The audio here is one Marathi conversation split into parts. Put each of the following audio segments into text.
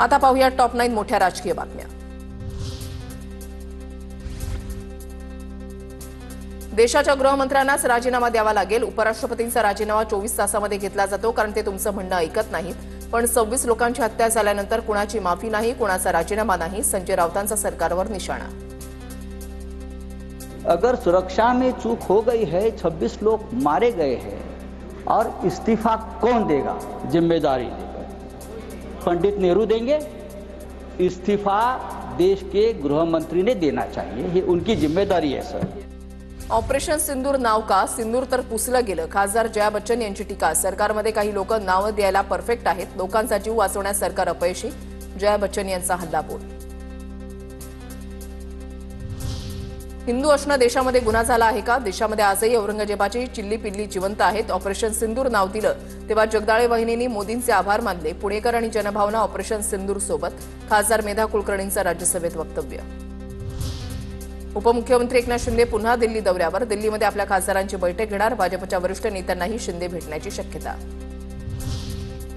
आता पाहूया टॉप 9 मोठ्या राजकीय बातम्या। देशाच्या गृहमंत्र्यांनाच राजीनामा द्यावा लागेल। उपराष्ट्रपतींचा राजीनामा 24 तासांमध्ये घेतला जातो, कारण ते तुमचं म्हणणं ऐकत नाहीत। पण 26 लोकांची हत्या झाल्यानंतर कुणाची माफी नाही, कुणाचा राजीनामा नाही। संजय राऊतांचा सरकारवर निशाणा। अगर सुरक्षा में चूक हो गई है, 26 लोग मारे गए हैं और इस्तीफा कौन देगा? जिम्मेदारी पंडित नेहरू देंगे। इस्तीफा देश के गृह मंत्री ने देना चाहिए, ये उनकी जिम्मेदारी है सर। ऑपरेशन सिंदूर नाव का? सिंदूर तर पुसलं गेलं। खासदार जया बच्चन यांची टीका। सरकारमध्ये काही लोक नाव द्यायला परफेक्ट आहेत, लोकांचा जीव वाचवण्यात सरकार अपयशी। जया बच्चन यांचा हल्लाबोल। हिंदू असणं देशामध्ये गुन्हा झाला आहे का? देशामध्ये आजही औरंगजेबाची चिल्ली पिल्ली जिवंत आहेत। ऑपरेशन सिंदूर नाव दिलं तेव्हा जगदाळे वाहिनीने मोदींचे आभार मानले। पुणेकर आणि जनभावना ऑपरेशन सिंदूर सोबत। खासदार मेधा कुलकर्णींचं राज्यसभेत वक्तव्य। उपमुख्यमंत्री एकनाथ शिंदे पुन्हा दिल्ली दौऱ्यावर। दिल्लीमध्ये आपल्या खासदारांची बैठक घेणार। भाजपच्या वरिष्ठ नेत्यांनाही शिंदे भेटण्याची शक्यता।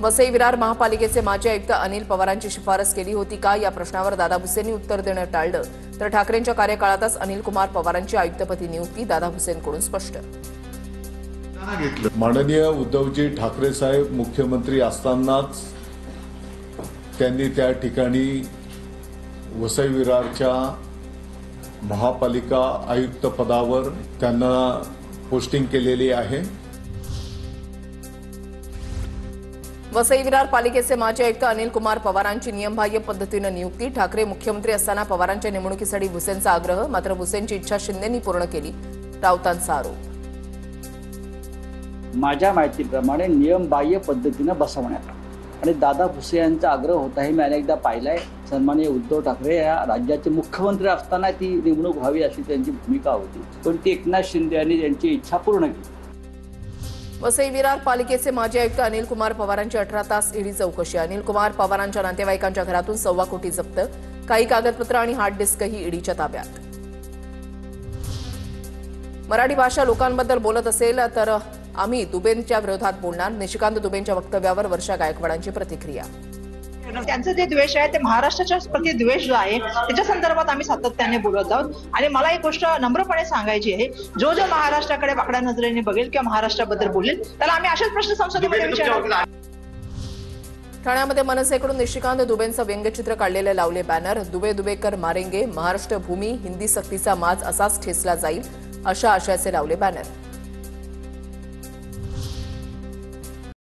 वसई विरार महापालिकेचे माजी आयुक्त अनिल पवारांची शिफारस केली होती का, या प्रश्नावर दादा भुसेंनी उत्तर देणं टाळलं। तर ठाकरेंच्या कार्यकाळातच अनिल कुमार पवारांची आयुक्तपदी नियुक्ती। दादा भुसेंकडून स्पष्ट। माननीय उद्धवजी ठाकरे साहेब मुख्यमंत्री असतानाच त्यांनी त्या ठिकाणी वसई विरारच्या महापालिका आयुक्त पदावर त्यांना पोस्टिंग केलेली आहे। वसई विरार पालिकेचे माजी आयुक्त अनिल कुमार पवारांची नियमबाह्य पद्धतीने नियुक्ती। ठाकरे मुख्यमंत्री असताना पवारांच्या नेमणुकीसाठी भुसेंचा आग्रह, मात्र भुसेंची इच्छा शिंदेंनी पूर्ण केली। राऊतांचा आरोप। माझ्या माहितीप्रमाणे नियमबाह्य पद्धतीने बसवण्यात आणि दादा भुसे यांचा आग्रह होता हे मी अनेकदा पाहिलंय। सन्माननीय उद्धव ठाकरे या राज्याचे मुख्यमंत्री असताना ती नेमणूक व्हावी अशी त्यांची भूमिका होती, पण ती एकनाथ शिंदे यांनी त्यांची इच्छा पूर्ण केली। वसई विरार पालिकेचे माजी आयुक्त अनिल कुमार पवारांची 18 तास ईडी चौकशी। अनिल कुमार पवारांच्या नातेवाईकांच्या घरातून 1.25 कोटी जप्त। काही कागदपत्र आणि हार्ड डिस्कही ईडीच्या ताब्यात। मराठी भाषा लोकांबद्दल बोलत असेल तर आम्ही दुबेंच्या विरोधात बोलणार। निशिकांत दुबेंच्या वक्तव्यावर वर्षा गायकवाडांची प्रतिक्रिया। त्यांचं जे द्वेष आहे ते महाराष्ट्राच्या प्रति द्वेष जो आहे त्याच्या संदर्भात आम्ही सातत्याने बोलत आहोत। आणि मला एक गोष्ट नम्रपणे सांगायची आहे, जो महाराष्ट्राकडे वाकड्या नजरेने बघेल किंवा महाराष्ट्राबद्दल बोलेल त्याला आम्ही अशाच प्रश्न संसदेमध्ये विचारणार। ठाण्यामध्ये मनसेकडून निशिकांत दुबेंचं व्यंगचित्र काढलेले लावले बॅनर। दुबे दुबेकर मारेंगे, महाराष्ट्र भूमी, हिंदी सक्तीचा माज असाच ठेचला जाईल, अशा आशयाचे लावले बॅनर।